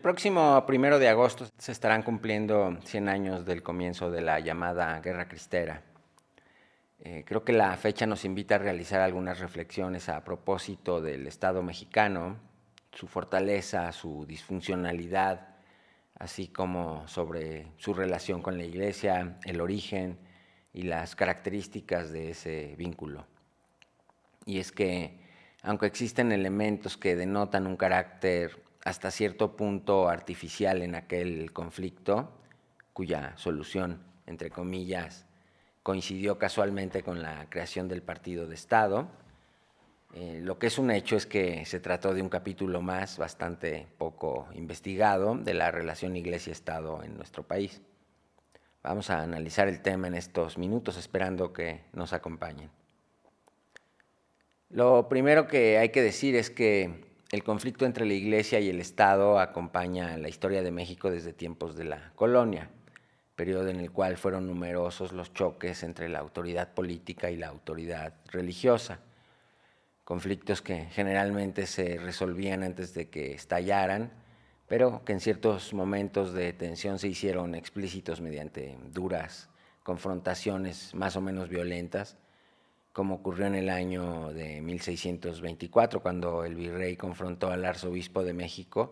próximo 1 de agosto se estarán cumpliendo 100 años del comienzo de la llamada Guerra Cristera. Creo que la fecha nos invita a realizar algunas reflexiones a propósito del Estado mexicano, su fortaleza, su disfuncionalidad, así como sobre su relación con la Iglesia, el origen y las características de ese vínculo. Y es que, aunque existen elementos que denotan un carácter hasta cierto punto artificial en aquel conflicto, cuya solución, entre comillas, coincidió casualmente con la creación del Partido de Estado, lo que es un hecho es que se trató de un capítulo más bastante poco investigado de la relación Iglesia-Estado en nuestro país. Vamos a analizar el tema en estos minutos, esperando que nos acompañen. Lo primero que hay que decir es que el conflicto entre la Iglesia y el Estado acompaña la historia de México desde tiempos de la colonia, periodo en el cual fueron numerosos los choques entre la autoridad política y la autoridad religiosa, conflictos que generalmente se resolvían antes de que estallaran, pero que en ciertos momentos de tensión se hicieron explícitos mediante duras confrontaciones más o menos violentas, como ocurrió en el año de 1624, cuando el virrey confrontó al arzobispo de México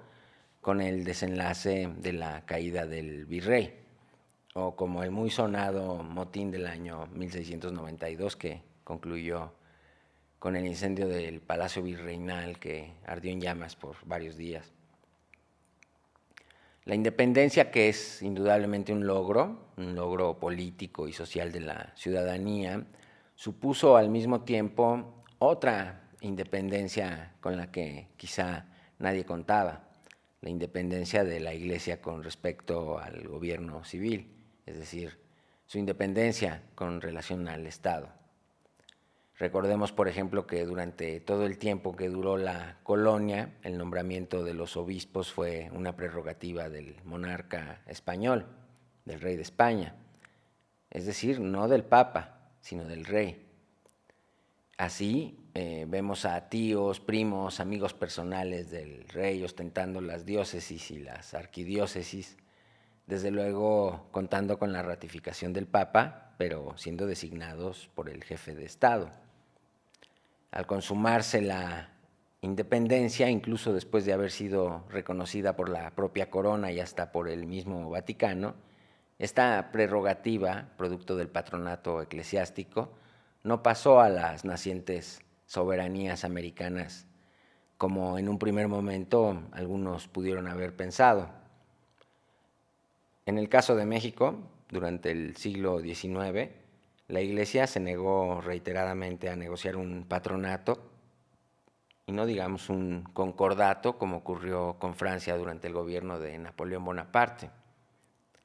con el desenlace de la caída del virrey, o como el muy sonado motín del año 1692, que concluyó con el incendio del Palacio Virreinal, que ardió en llamas por varios días. La independencia, que es indudablemente un logro político y social de la ciudadanía, supuso al mismo tiempo otra independencia con la que quizá nadie contaba, la independencia de la Iglesia con respecto al gobierno civil, es decir, su independencia con relación al Estado. Recordemos, por ejemplo, que durante todo el tiempo que duró la colonia, el nombramiento de los obispos fue una prerrogativa del monarca español, del rey de España, es decir, no del Papa, sino del rey. Así vemos a tíos, primos, amigos personales del rey ostentando las diócesis y las arquidiócesis, desde luego contando con la ratificación del Papa, pero siendo designados por el jefe de Estado. Al consumarse la independencia, incluso después de haber sido reconocida por la propia corona y hasta por el mismo Vaticano, esta prerrogativa, producto del patronato eclesiástico, no pasó a las nacientes soberanías americanas, como en un primer momento algunos pudieron haber pensado. En el caso de México, durante el siglo XIX, la Iglesia se negó reiteradamente a negociar un patronato y no digamos un concordato como ocurrió con Francia durante el gobierno de Napoleón Bonaparte,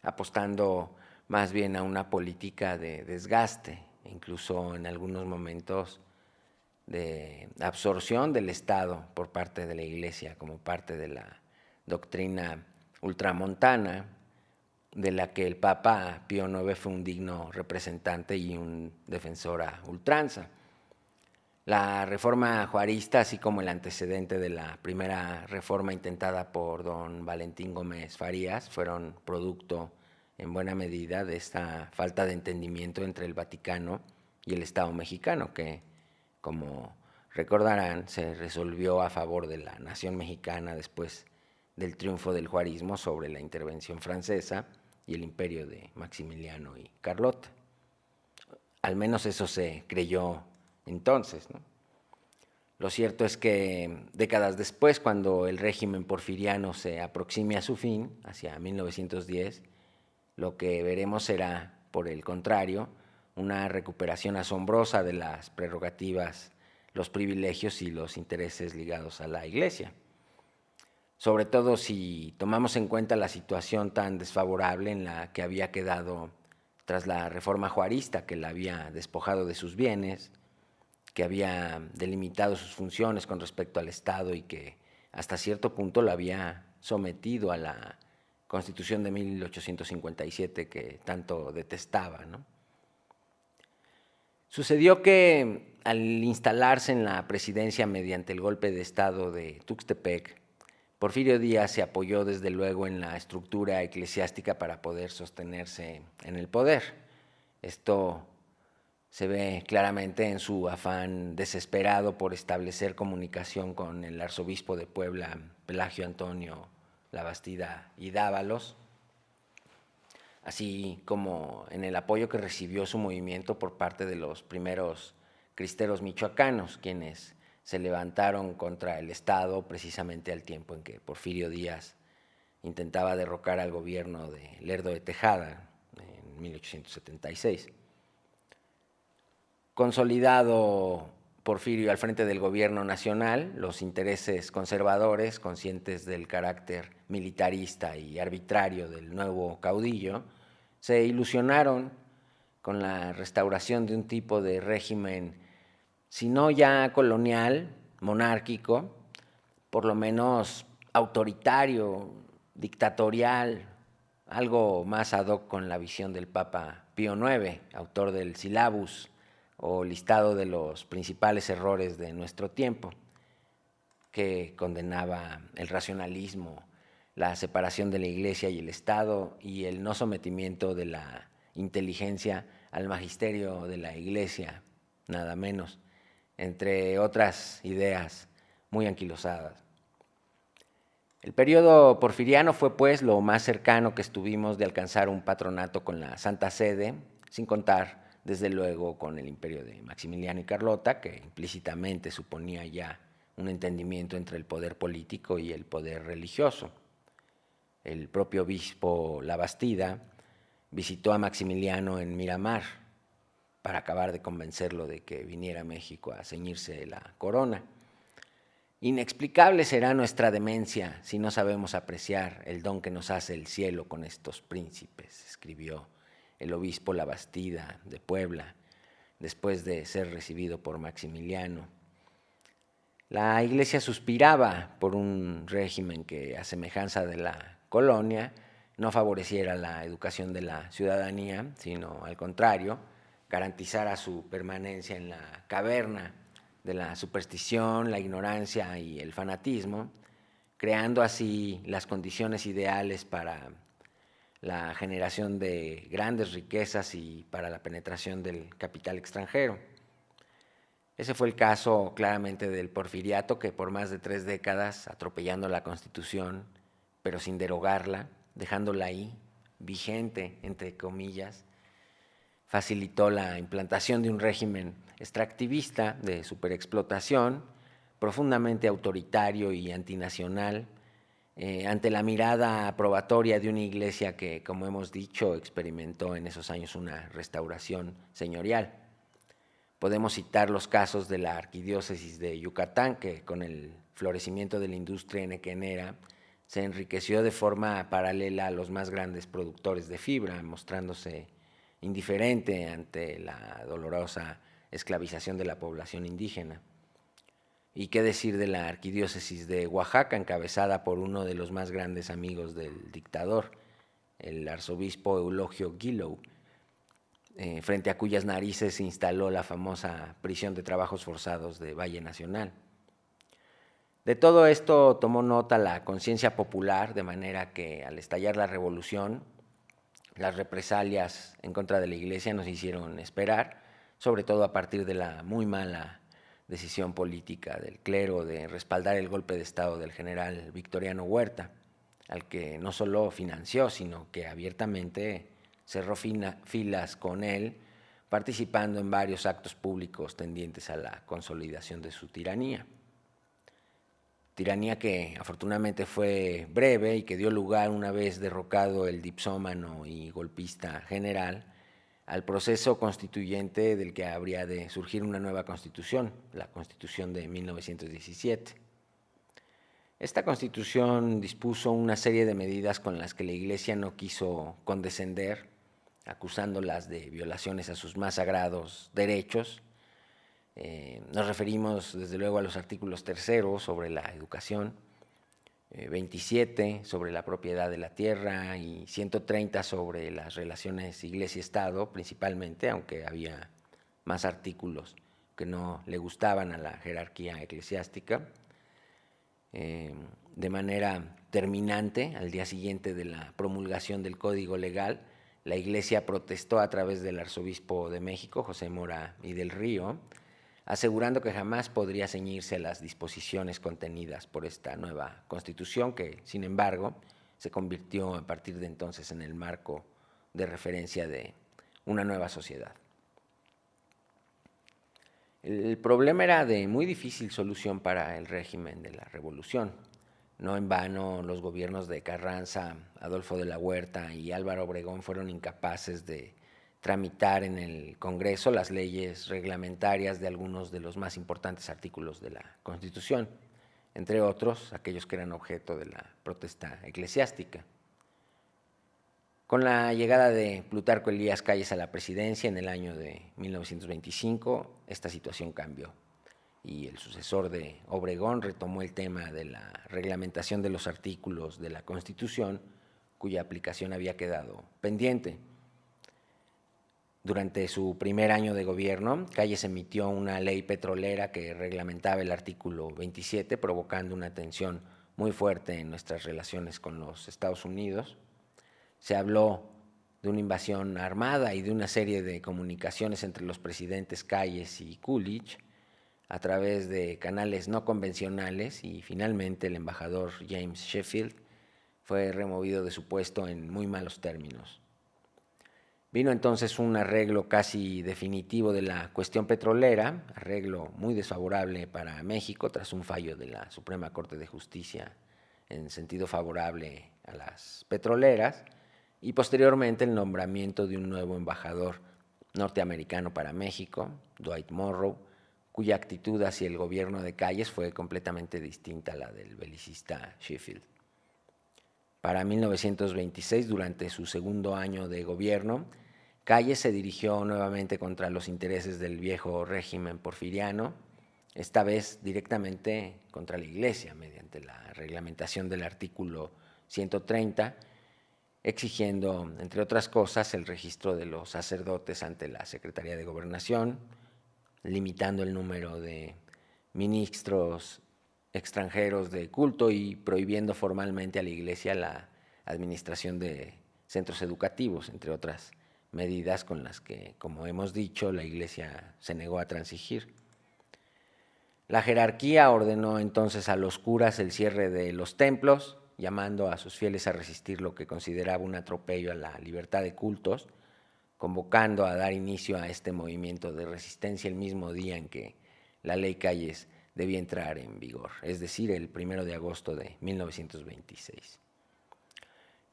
apostando más bien a una política de desgaste, incluso en algunos momentos de absorción del Estado por parte de la Iglesia como parte de la doctrina ultramontana, de la que el Papa Pío IX fue un digno representante y un defensor a ultranza. La reforma juarista, así como el antecedente de la primera reforma intentada por don Valentín Gómez Farías, fueron producto en buena medida de esta falta de entendimiento entre el Vaticano y el Estado mexicano, que, como recordarán, se resolvió a favor de la nación mexicana después del triunfo del juarismo sobre la intervención francesa y el imperio de Maximiliano y Carlota. Al menos eso se creyó entonces, ¿no? Lo cierto es que décadas después, cuando el régimen porfiriano se aproxime a su fin, hacia 1910, lo que veremos será, por el contrario, una recuperación asombrosa de las prerrogativas, los privilegios y los intereses ligados a la Iglesia. Sobre todo si tomamos en cuenta la situación tan desfavorable en la que había quedado tras la reforma juarista, que la había despojado de sus bienes, que había delimitado sus funciones con respecto al Estado y que hasta cierto punto lo había sometido a la Constitución de 1857 que tanto detestaba, ¿no? Sucedió que al instalarse en la presidencia mediante el golpe de Estado de Tuxtepec, Porfirio Díaz se apoyó desde luego en la estructura eclesiástica para poder sostenerse en el poder. Esto se ve claramente en su afán desesperado por establecer comunicación con el arzobispo de Puebla, Pelagio Antonio Labastida y Dávalos, así como en el apoyo que recibió su movimiento por parte de los primeros cristeros michoacanos, quienes se levantaron contra el Estado precisamente al tiempo en que Porfirio Díaz intentaba derrocar al gobierno de Lerdo de Tejada en 1876. Consolidado Porfirio al frente del gobierno nacional, los intereses conservadores, conscientes del carácter militarista y arbitrario del nuevo caudillo, se ilusionaron con la restauración de un tipo de régimen, si no ya colonial, monárquico, por lo menos autoritario, dictatorial, algo más ad hoc con la visión del Papa Pío IX, autor del Sílabus, o listado de los principales errores de nuestro tiempo, que condenaba el racionalismo, la separación de la Iglesia y el Estado y el no sometimiento de la inteligencia al magisterio de la Iglesia, nada menos, entre otras ideas muy anquilosadas. El periodo porfiriano fue, pues, lo más cercano que estuvimos de alcanzar un patronato con la Santa Sede, sin contar, desde luego, con el imperio de Maximiliano y Carlota, que implícitamente suponía ya un entendimiento entre el poder político y el poder religioso. El propio obispo Labastida visitó a Maximiliano en Miramar para acabar de convencerlo de que viniera a México a ceñirse la corona. Inexplicable será nuestra demencia si no sabemos apreciar el don que nos hace el cielo con estos príncipes, escribió el obispo Labastida de Puebla, después de ser recibido por Maximiliano. La Iglesia suspiraba por un régimen que, a semejanza de la colonia, no favoreciera la educación de la ciudadanía, sino al contrario, garantizara su permanencia en la caverna de la superstición, la ignorancia y el fanatismo, creando así las condiciones ideales para la generación de grandes riquezas y para la penetración del capital extranjero. Ese fue el caso claramente del porfiriato, que por más de 3 décadas, atropellando la Constitución, pero sin derogarla, dejándola ahí, vigente, entre comillas, facilitó la implantación de un régimen extractivista de superexplotación, profundamente autoritario y antinacional, ante la mirada aprobatoria de una iglesia que, como hemos dicho, experimentó en esos años una restauración señorial. Podemos citar los casos de la arquidiócesis de Yucatán, que con el florecimiento de la industria enequenera se enriqueció de forma paralela a los más grandes productores de fibra, mostrándose indiferente ante la dolorosa esclavización de la población indígena. Y qué decir de la arquidiócesis de Oaxaca, encabezada por uno de los más grandes amigos del dictador, el arzobispo Eulogio Guilou, frente a cuyas narices se instaló la famosa prisión de trabajos forzados de Valle Nacional. De todo esto tomó nota la conciencia popular, de manera que al estallar la revolución, las represalias en contra de la Iglesia nos hicieron esperar, sobre todo a partir de la muy mala decisión política del clero de respaldar el golpe de Estado del general Victoriano Huerta, al que no solo financió, sino que abiertamente cerró filas con él, participando en varios actos públicos tendientes a la consolidación de su tiranía. Tiranía que afortunadamente fue breve y que dio lugar, una vez derrocado el dipsómano y golpista general, al proceso constituyente del que habría de surgir una nueva constitución, la Constitución de 1917. Esta Constitución dispuso una serie de medidas con las que la Iglesia no quiso condescender, acusándolas de violaciones a sus más sagrados derechos. Nos referimos desde luego a los artículos 3 sobre la educación, 27 sobre la propiedad de la tierra y 130 sobre las relaciones Iglesia-Estado principalmente, aunque había más artículos que no le gustaban a la jerarquía eclesiástica. de manera terminante, al día siguiente de la promulgación del Código Legal, la Iglesia protestó a través del arzobispo de México, José Mora y del Río, asegurando que jamás podría ceñirse a las disposiciones contenidas por esta nueva Constitución, que, sin embargo, se convirtió a partir de entonces en el marco de referencia de una nueva sociedad. El problema era de muy difícil solución para el régimen de la Revolución. No en vano los gobiernos de Carranza, Adolfo de la Huerta y Álvaro Obregón fueron incapaces de tramitar en el Congreso las leyes reglamentarias de algunos de los más importantes artículos de la Constitución, entre otros aquellos que eran objeto de la protesta eclesiástica. Con la llegada de Plutarco Elías Calles a la presidencia en el año de 1925, esta situación cambió y el sucesor de Obregón retomó el tema de la reglamentación de los artículos de la Constitución, cuya aplicación había quedado pendiente. Durante su primer año de gobierno, Calles emitió una ley petrolera que reglamentaba el artículo 27, provocando una tensión muy fuerte en nuestras relaciones con los Estados Unidos. Se habló de una invasión armada y de una serie de comunicaciones entre los presidentes Calles y Coolidge a través de canales no convencionales, y finalmente el embajador James Sheffield fue removido de su puesto en muy malos términos. Vino entonces un arreglo casi definitivo de la cuestión petrolera, arreglo muy desfavorable para México tras un fallo de la Suprema Corte de Justicia en sentido favorable a las petroleras, y posteriormente el nombramiento de un nuevo embajador norteamericano para México, Dwight Morrow, cuya actitud hacia el gobierno de Calles fue completamente distinta a la del belicista Sheffield. Para 1926, durante su segundo año de gobierno, Calles se dirigió nuevamente contra los intereses del viejo régimen porfiriano, esta vez directamente contra la Iglesia, mediante la reglamentación del artículo 130, exigiendo, entre otras cosas, el registro de los sacerdotes ante la Secretaría de Gobernación, limitando el número de ministros extranjeros de culto y prohibiendo formalmente a la Iglesia la administración de centros educativos, entre otras medidas con las que, como hemos dicho, la Iglesia se negó a transigir. La jerarquía ordenó entonces a los curas el cierre de los templos, llamando a sus fieles a resistir lo que consideraba un atropello a la libertad de cultos, convocando a dar inicio a este movimiento de resistencia el mismo día en que la ley Calles debía entrar en vigor, es decir, el 1 de agosto de 1926.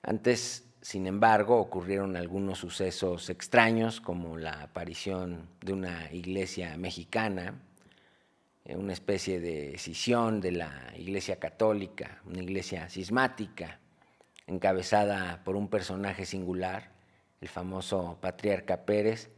Antes, sin embargo, ocurrieron algunos sucesos extraños, como la aparición de una iglesia mexicana, una especie de escisión de la Iglesia Católica, una iglesia cismática, encabezada por un personaje singular, el famoso patriarca Pérez,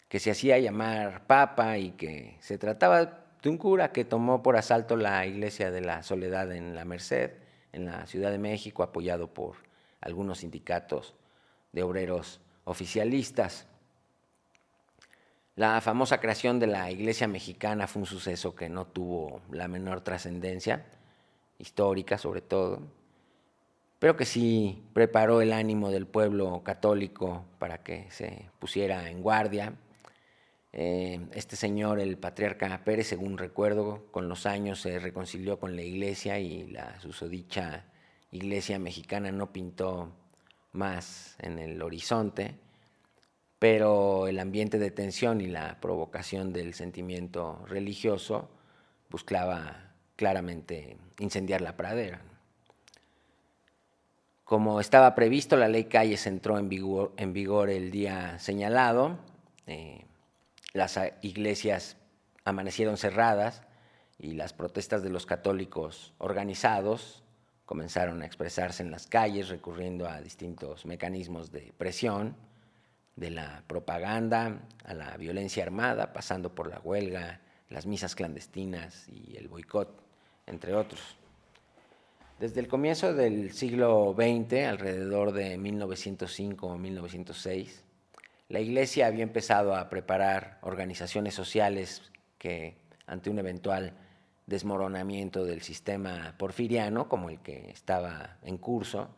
que se hacía llamar Papa y que se trataba de un cura que tomó por asalto la iglesia de la Soledad en la Merced, en la Ciudad de México, apoyado por algunos sindicatos de obreros oficialistas. La famosa creación de la Iglesia Mexicana fue un suceso que no tuvo la menor trascendencia, histórica sobre todo, pero que sí preparó el ánimo del pueblo católico para que se pusiera en guardia. Este señor, el patriarca Pérez, según recuerdo, con los años se reconcilió con la Iglesia y la susodicha Iglesia Mexicana no pintó más en el horizonte, pero el ambiente de tensión y la provocación del sentimiento religioso buscaba claramente incendiar la pradera. Como estaba previsto, la ley Calles entró en vigor el día señalado. Las iglesias amanecieron cerradas y las protestas de los católicos organizados comenzaron a expresarse en las calles recurriendo a distintos mecanismos de presión, de la propaganda a la violencia armada, pasando por la huelga, las misas clandestinas y el boicot, entre otros. Desde el comienzo del siglo XX, alrededor de 1905 o 1906, la Iglesia había empezado a preparar organizaciones sociales que, ante un eventual desmoronamiento del sistema porfiriano, como el que estaba en curso,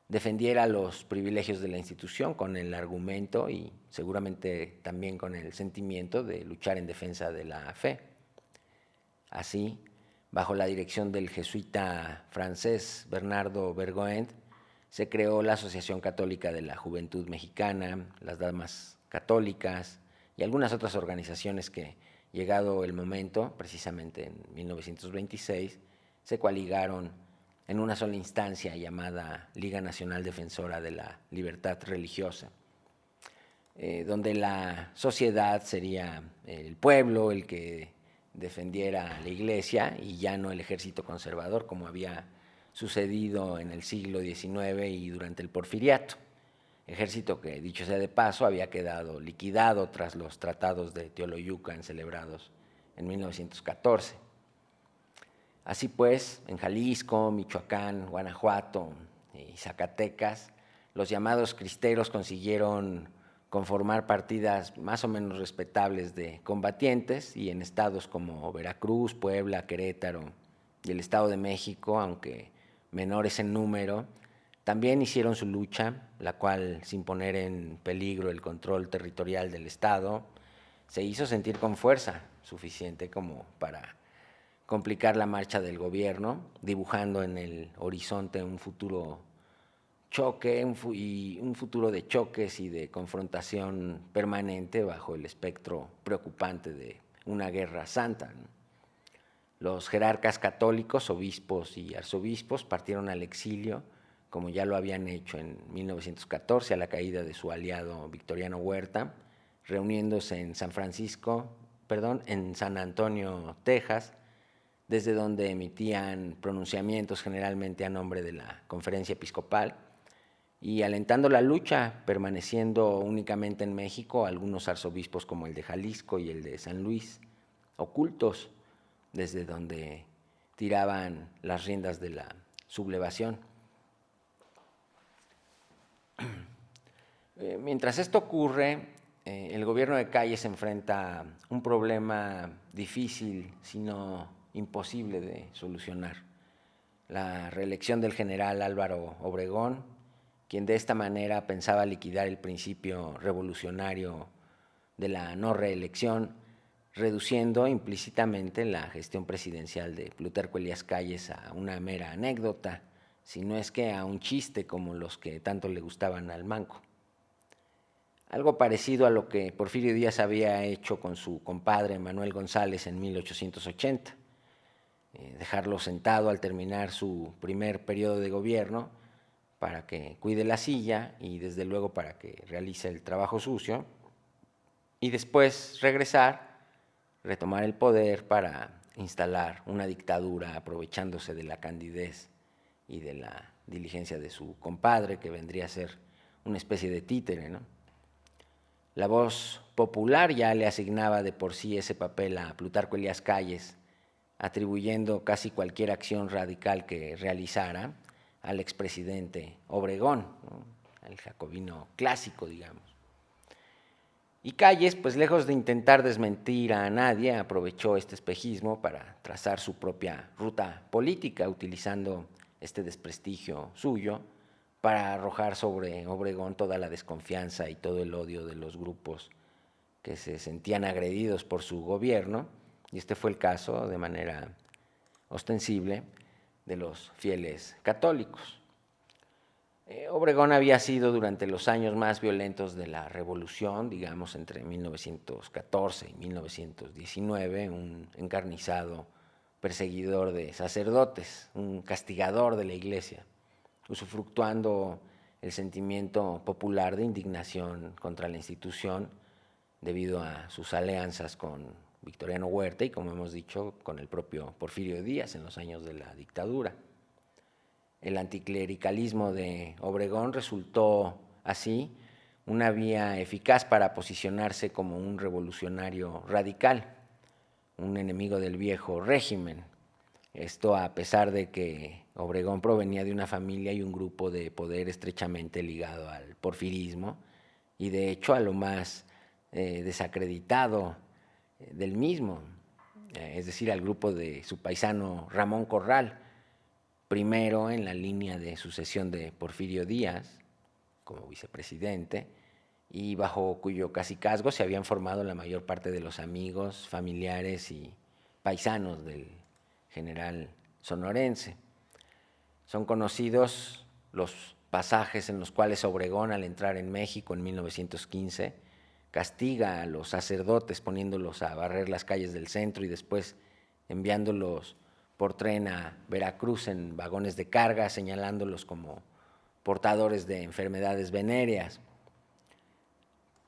defendiera los privilegios de la institución con el argumento y seguramente también con el sentimiento de luchar en defensa de la fe. Así, bajo la dirección del jesuita francés Bernardo Vergoent, se creó la Asociación Católica de la Juventud Mexicana, las Damas Católicas y algunas otras organizaciones que, llegado el momento, precisamente en 1926, se coaligaron en una sola instancia llamada Liga Nacional Defensora de la Libertad Religiosa, donde la sociedad sería el pueblo el que defendiera la Iglesia y ya no el ejército conservador, como había sucedido en el siglo XIX y durante el Porfiriato, ejército que, dicho sea de paso, había quedado liquidado tras los tratados de Teoloyucan celebrados en 1914. Así pues, en Jalisco, Michoacán, Guanajuato y Zacatecas, los llamados cristeros consiguieron conformar partidas más o menos respetables de combatientes, y en estados como Veracruz, Puebla, Querétaro y el Estado de México, aunque menores en número, también hicieron su lucha, la cual, sin poner en peligro el control territorial del Estado, se hizo sentir con fuerza suficiente como para complicar la marcha del gobierno, dibujando en el horizonte un futuro choque, un futuro de choques y de confrontación permanente bajo el espectro preocupante de una guerra santa, ¿no? Los jerarcas católicos, obispos y arzobispos, partieron al exilio, como ya lo habían hecho en 1914 a la caída de su aliado Victoriano Huerta, reuniéndose en en San Antonio, Texas, desde donde emitían pronunciamientos generalmente a nombre de la Conferencia Episcopal, y alentando la lucha, permaneciendo únicamente en México algunos arzobispos como el de Jalisco y el de San Luis, ocultos desde donde tiraban las riendas de la sublevación. Mientras esto ocurre, el gobierno de Calles enfrenta un problema difícil, sino imposible de solucionar: la reelección del general Álvaro Obregón, quien de esta manera pensaba liquidar el principio revolucionario de la no reelección, reduciendo implícitamente la gestión presidencial de Plutarco Elías Calles a una mera anécdota, si no es que a un chiste como los que tanto le gustaban al Manco. Algo parecido a lo que Porfirio Díaz había hecho con su compadre Manuel González en 1880, dejarlo sentado al terminar su primer periodo de gobierno para que cuide la silla y desde luego para que realice el trabajo sucio, y después regresar, retomar el poder para instalar una dictadura aprovechándose de la candidez y de la diligencia de su compadre, que vendría a ser una especie de títere, ¿no? La voz popular ya le asignaba de por sí ese papel a Plutarco Elías Calles, atribuyendo casi cualquier acción radical que realizara al expresidente Obregón, ¿no?, el jacobino clásico, digamos. Y Calles, pues lejos de intentar desmentir a nadie, aprovechó este espejismo para trazar su propia ruta política, utilizando este desprestigio suyo para arrojar sobre Obregón toda la desconfianza y todo el odio de los grupos que se sentían agredidos por su gobierno, y este fue el caso, de manera ostensible, de los fieles católicos. Obregón había sido durante los años más violentos de la Revolución, digamos entre 1914 y 1919, un encarnizado perseguidor de sacerdotes, un castigador de la Iglesia, usufructuando el sentimiento popular de indignación contra la institución debido a sus alianzas con Victoriano Huerta y, como hemos dicho, con el propio Porfirio Díaz en los años de la dictadura. El anticlericalismo de Obregón resultó así una vía eficaz para posicionarse como un revolucionario radical, un enemigo del viejo régimen. Esto a pesar de que Obregón provenía de una familia y un grupo de poder estrechamente ligado al porfirismo y de hecho a lo más desacreditado del mismo. es decir, al grupo de su paisano Ramón Corral, primero en la línea de sucesión de Porfirio Díaz como vicepresidente, y bajo cuyo cacicazgo se habían formado la mayor parte de los amigos, familiares y paisanos del general sonorense. Son conocidos los pasajes en los cuales Obregón, al entrar en México en 1915, castiga a los sacerdotes poniéndolos a barrer las calles del centro y después enviándolos por tren a Veracruz en vagones de carga, señalándolos como portadores de enfermedades venéreas.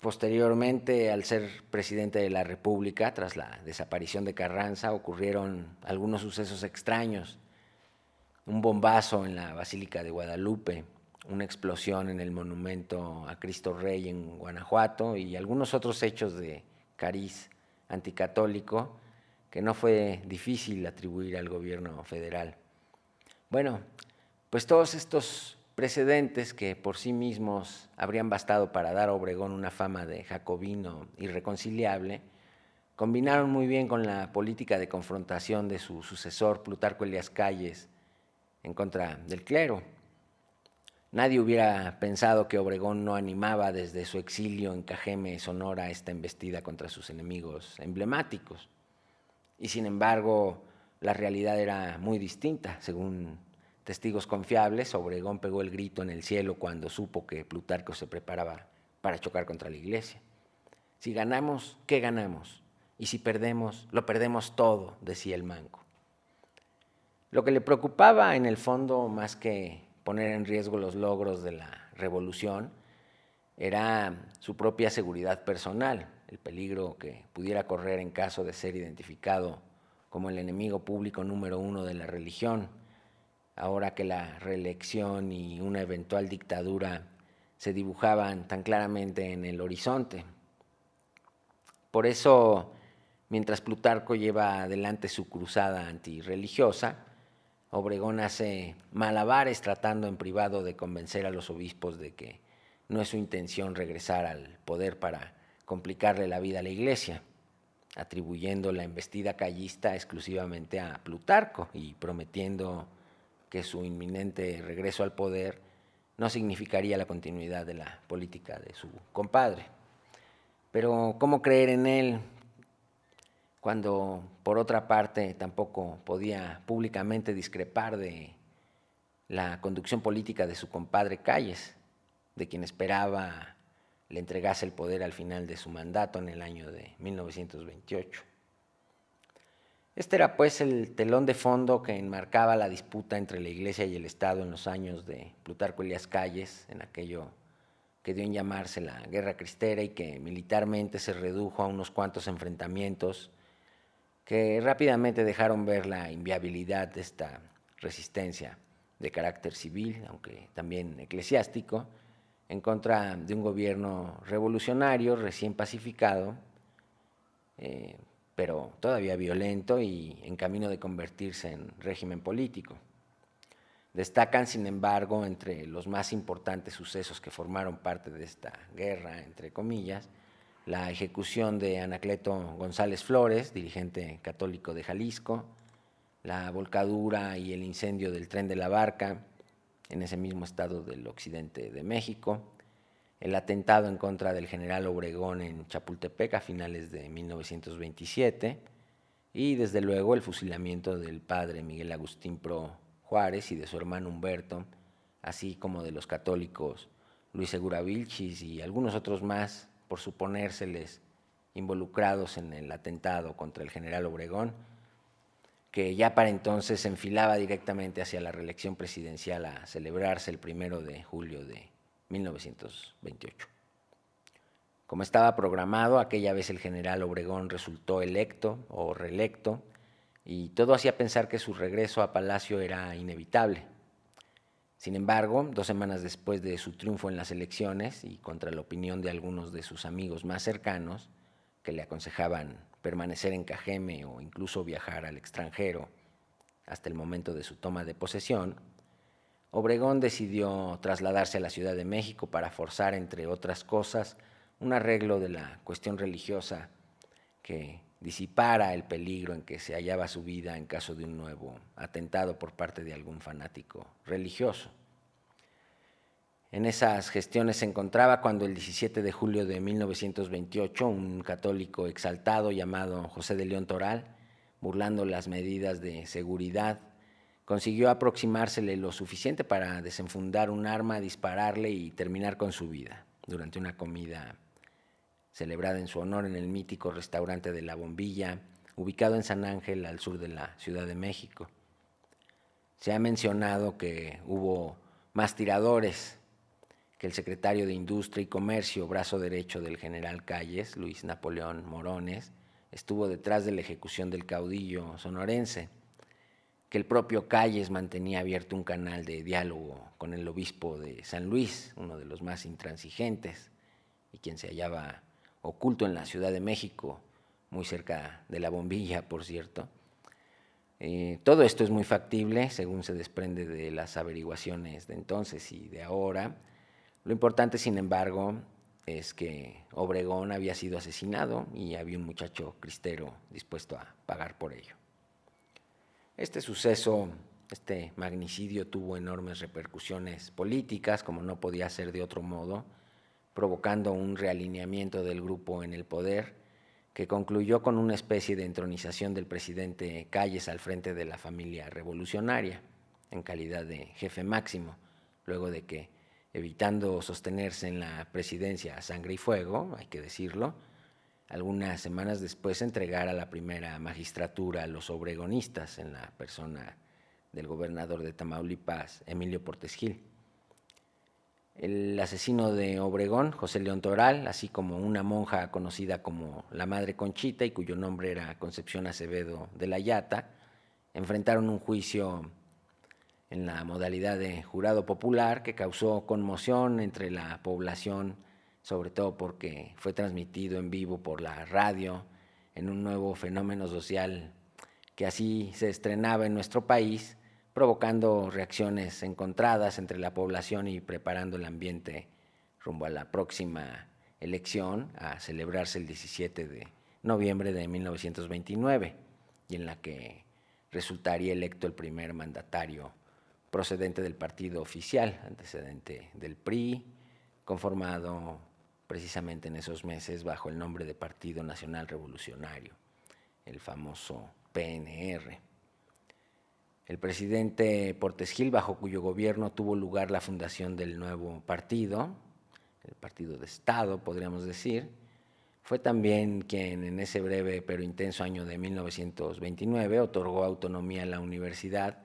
Posteriormente, al ser presidente de la República, tras la desaparición de Carranza, ocurrieron algunos sucesos extraños. Un bombazo en la Basílica de Guadalupe, una explosión en el monumento a Cristo Rey en Guanajuato y algunos otros hechos de cariz anticatólico que no fue difícil atribuir al gobierno federal. Bueno, pues todos estos precedentes que por sí mismos habrían bastado para dar a Obregón una fama de jacobino irreconciliable, combinaron muy bien con la política de confrontación de su sucesor Plutarco Elías Calles en contra del clero. Nadie hubiera pensado que Obregón no animaba desde su exilio en Cajeme, Sonora, esta embestida contra sus enemigos emblemáticos. Y sin embargo, la realidad era muy distinta. Según testigos confiables, Obregón pegó el grito en el cielo cuando supo que Plutarco se preparaba para chocar contra la iglesia. Si ganamos, ¿qué ganamos? Y si perdemos, lo perdemos todo, decía el manco. Lo que le preocupaba en el fondo, más que poner en riesgo los logros de la revolución, era su propia seguridad personal, el peligro que pudiera correr en caso de ser identificado como el enemigo público número 1 de la religión, ahora que la reelección y una eventual dictadura se dibujaban tan claramente en el horizonte. Por eso, mientras Plutarco lleva adelante su cruzada antirreligiosa, Obregón hace malabares tratando en privado de convencer a los obispos de que no es su intención regresar al poder para complicarle la vida a la iglesia, atribuyendo la embestida callista exclusivamente a Plutarco y prometiendo que su inminente regreso al poder no significaría la continuidad de la política de su compadre. Pero ¿cómo creer en él cuando, por otra parte, tampoco podía públicamente discrepar de la conducción política de su compadre Calles, de quien esperaba le entregase el poder al final de su mandato en el año de 1928? Este era pues el telón de fondo que enmarcaba la disputa entre la Iglesia y el Estado en los años de Plutarco Elías Calles, en aquello que dio en llamarse la Guerra Cristera y que militarmente se redujo a unos cuantos enfrentamientos que rápidamente dejaron ver la inviabilidad de esta resistencia de carácter civil, aunque también eclesiástico, en contra de un gobierno revolucionario recién pacificado, pero todavía violento y en camino de convertirse en régimen político. Destacan, sin embargo, entre los más importantes sucesos que formaron parte de esta guerra, entre comillas, la ejecución de Anacleto González Flores, dirigente católico de Jalisco, la volcadura y el incendio del Tren de la Barca en ese mismo estado del occidente de México, el atentado en contra del general Obregón en Chapultepec a finales de 1927 y desde luego el fusilamiento del padre Miguel Agustín Pro Juárez y de su hermano Humberto, así como de los católicos Luis Segura Vilchis y algunos otros más por suponérseles involucrados en el atentado contra el general Obregón, que ya para entonces se enfilaba directamente hacia la reelección presidencial a celebrarse el 1 de julio de 1928. Como estaba programado, aquella vez el general Obregón resultó electo o reelecto y todo hacía pensar que su regreso a Palacio era inevitable. Sin embargo, 2 semanas después de su triunfo en las elecciones y contra la opinión de algunos de sus amigos más cercanos, que le aconsejaban permanecer en Cajeme o incluso viajar al extranjero hasta el momento de su toma de posesión, Obregón decidió trasladarse a la Ciudad de México para forzar, entre otras cosas, un arreglo de la cuestión religiosa que disipara el peligro en que se hallaba su vida en caso de un nuevo atentado por parte de algún fanático religioso. En esas gestiones se encontraba cuando el 17 de julio de 1928 un católico exaltado llamado José de León Toral, burlando las medidas de seguridad, consiguió aproximársele lo suficiente para desenfundar un arma, dispararle y terminar con su vida durante una comida celebrada en su honor en el mítico restaurante de La Bombilla, ubicado en San Ángel, al sur de la Ciudad de México. Se ha mencionado que hubo más tiradores, que el secretario de Industria y Comercio, brazo derecho del general Calles, Luis Napoleón Morones, estuvo detrás de la ejecución del caudillo sonorense, que el propio Calles mantenía abierto un canal de diálogo con el obispo de San Luis, uno de los más intransigentes, y quien se hallaba oculto en la Ciudad de México, muy cerca de La Bombilla, por cierto. Todo esto es muy factible, según se desprende de las averiguaciones de entonces y de ahora. Lo importante, sin embargo, es que Obregón había sido asesinado y había un muchacho cristero dispuesto a pagar por ello. Este suceso, este magnicidio, tuvo enormes repercusiones políticas, como no podía ser de otro modo, provocando un realineamiento del grupo en el poder, que concluyó con una especie de entronización del presidente Calles al frente de la familia revolucionaria, en calidad de jefe máximo, luego de que, evitando sostenerse en la presidencia a sangre y fuego, hay que decirlo, algunas semanas después entregara la primera magistratura a los obregonistas en la persona del gobernador de Tamaulipas, Emilio Portes Gil. El asesino de Obregón, José León Toral, así como una monja conocida como la Madre Conchita y cuyo nombre era Concepción Acevedo de la Llata, enfrentaron un juicio en la modalidad de jurado popular que causó conmoción entre la población, sobre todo porque fue transmitido en vivo por la radio en un nuevo fenómeno social que así se estrenaba en nuestro país, provocando reacciones encontradas entre la población y preparando el ambiente rumbo a la próxima elección a celebrarse el 17 de noviembre de 1929 y en la que resultaría electo el primer mandatario procedente del partido oficial, antecedente del PRI, conformado precisamente en esos meses bajo el nombre de Partido Nacional Revolucionario, el famoso PNR. El presidente Portes Gil, bajo cuyo gobierno tuvo lugar la fundación del nuevo partido, el partido de Estado, podríamos decir, fue también quien en ese breve pero intenso año de 1929 otorgó autonomía a la universidad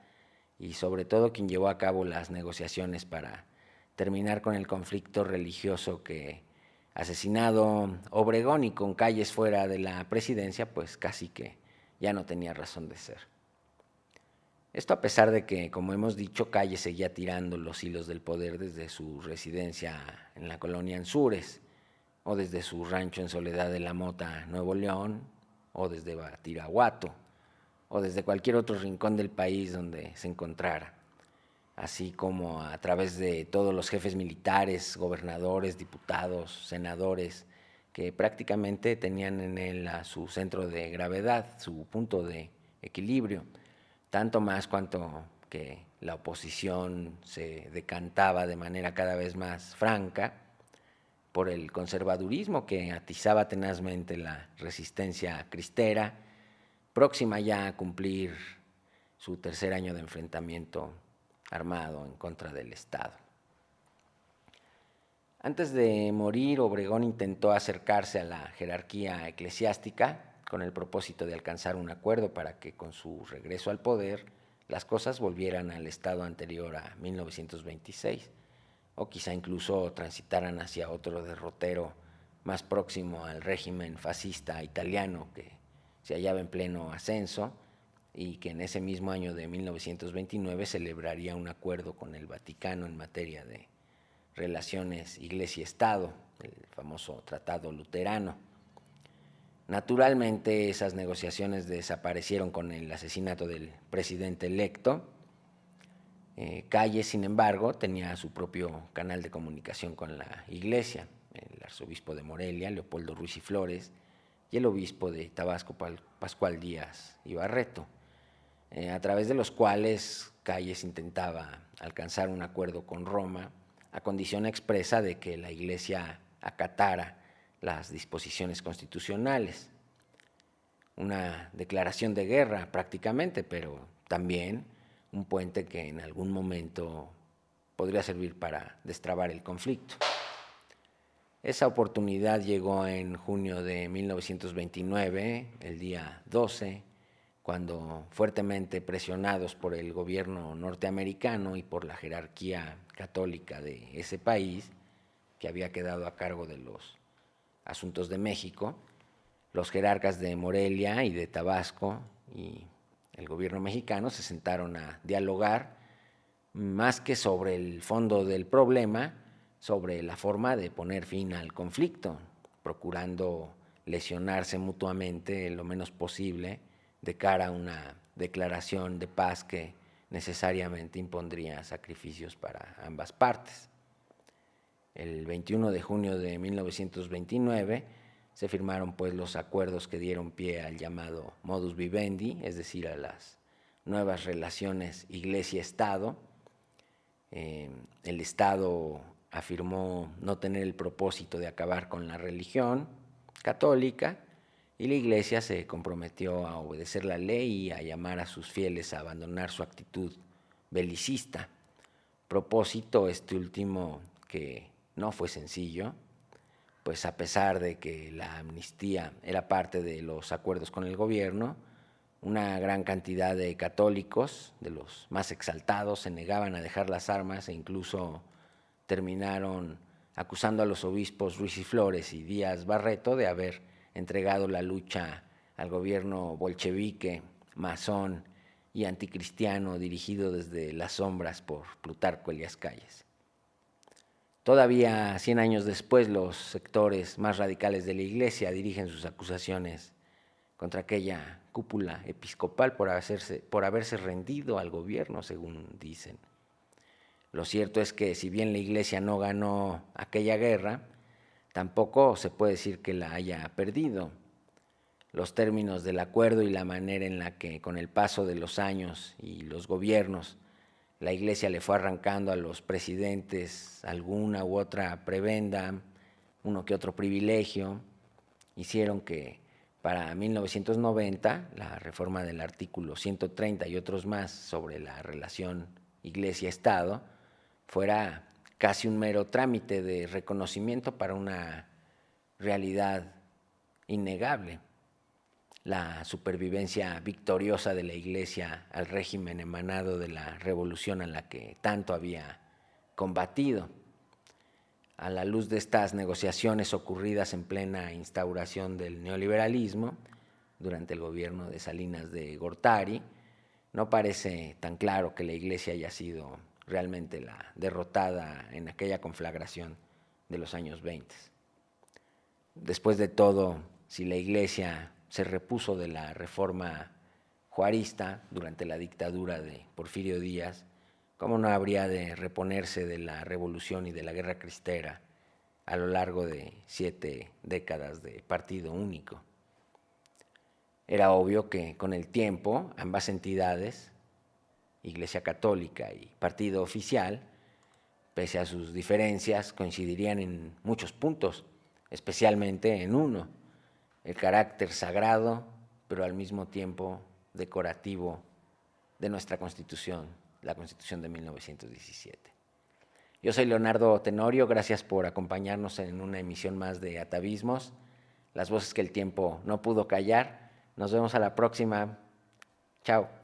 y sobre todo quien llevó a cabo las negociaciones para terminar con el conflicto religioso que, asesinado Obregón y con Calles fuera de la presidencia, pues casi que ya no tenía razón de ser. Esto a pesar de que, como hemos dicho, Calles seguía tirando los hilos del poder desde su residencia en la colonia Anzures, o desde su rancho en Soledad de la Mota, Nuevo León, o desde Batirahuato, o desde cualquier otro rincón del país donde se encontrara, así como a través de todos los jefes militares, gobernadores, diputados, senadores, que prácticamente tenían en él a su centro de gravedad, su punto de equilibrio, tanto más cuanto que la oposición se decantaba de manera cada vez más franca por el conservadurismo que atizaba tenazmente la resistencia cristera, próxima ya a cumplir su tercer año de enfrentamiento armado en contra del Estado. Antes de morir, Obregón intentó acercarse a la jerarquía eclesiástica con el propósito de alcanzar un acuerdo para que con su regreso al poder las cosas volvieran al estado anterior a 1926, o quizá incluso transitaran hacia otro derrotero más próximo al régimen fascista italiano que se hallaba en pleno ascenso y que en ese mismo año de 1929 celebraría un acuerdo con el Vaticano en materia de relaciones Iglesia-Estado, el famoso Tratado Luterano. Naturalmente, esas negociaciones desaparecieron con el asesinato del presidente electo. Calles, sin embargo, tenía su propio canal de comunicación con la Iglesia. El arzobispo de Morelia, Leopoldo Ruiz y Flores, y el obispo de Tabasco, Pascual Díaz y Barreto, a través de los cuales Calles intentaba alcanzar un acuerdo con Roma a condición expresa de que la Iglesia acatara las disposiciones constitucionales. Una declaración de guerra prácticamente, pero también un puente que en algún momento podría servir para destrabar el conflicto. Esa oportunidad llegó en junio de 1929, el día 12, cuando, fuertemente presionados por el gobierno norteamericano y por la jerarquía católica de ese país, que había quedado a cargo de los asuntos de México, los jerarcas de Morelia y de Tabasco y el gobierno mexicano se sentaron a dialogar, más que sobre el fondo del problema, sobre la forma de poner fin al conflicto, procurando lesionarse mutuamente lo menos posible de cara a una declaración de paz que necesariamente impondría sacrificios para ambas partes. El 21 de junio de 1929 se firmaron pues los acuerdos que dieron pie al llamado modus vivendi, es decir, a las nuevas relaciones Iglesia-Estado. El Estado afirmó no tener el propósito de acabar con la religión católica, y la Iglesia se comprometió a obedecer la ley y a llamar a sus fieles a abandonar su actitud belicista. Propósito este último que no fue sencillo, pues a pesar de que la amnistía era parte de los acuerdos con el gobierno, una gran cantidad de católicos, de los más exaltados, se negaban a dejar las armas e incluso terminaron acusando a los obispos Ruiz y Flores y Díaz Barreto de haber entregado la lucha al gobierno bolchevique, masón y anticristiano dirigido desde las sombras por Plutarco Elías Calles. Todavía 100 años después, los sectores más radicales de la Iglesia dirigen sus acusaciones contra aquella cúpula episcopal por haberse rendido al gobierno, según dicen. Lo cierto es que si bien la Iglesia no ganó aquella guerra, tampoco se puede decir que la haya perdido. Los términos del acuerdo y la manera en la que, con el paso de los años y los gobiernos, la Iglesia le fue arrancando a los presidentes alguna u otra prebenda, uno que otro privilegio, hicieron que para 1990 la reforma del artículo 130 y otros más sobre la relación Iglesia-Estado fuera casi un mero trámite de reconocimiento para una realidad innegable: la supervivencia victoriosa de la Iglesia al régimen emanado de la revolución a la que tanto había combatido. A la luz de estas negociaciones ocurridas en plena instauración del neoliberalismo, durante el gobierno de Salinas de Gortari, no parece tan claro que la Iglesia haya sido realmente la derrotada en aquella conflagración de los años 20. Después de todo, si la Iglesia se repuso de la reforma juarista durante la dictadura de Porfirio Díaz, ¿cómo no habría de reponerse de la revolución y de la guerra cristera a lo largo de 7 décadas de partido único? Era obvio que con el tiempo ambas entidades, Iglesia Católica y Partido Oficial, pese a sus diferencias, coincidirían en muchos puntos, especialmente en uno: el carácter sagrado, pero al mismo tiempo decorativo, de nuestra Constitución, la Constitución de 1917. Yo soy Leonardo Tenorio, gracias por acompañarnos en una emisión más de Atavismos, las voces que el tiempo no pudo callar. Nos vemos a la próxima. Chao.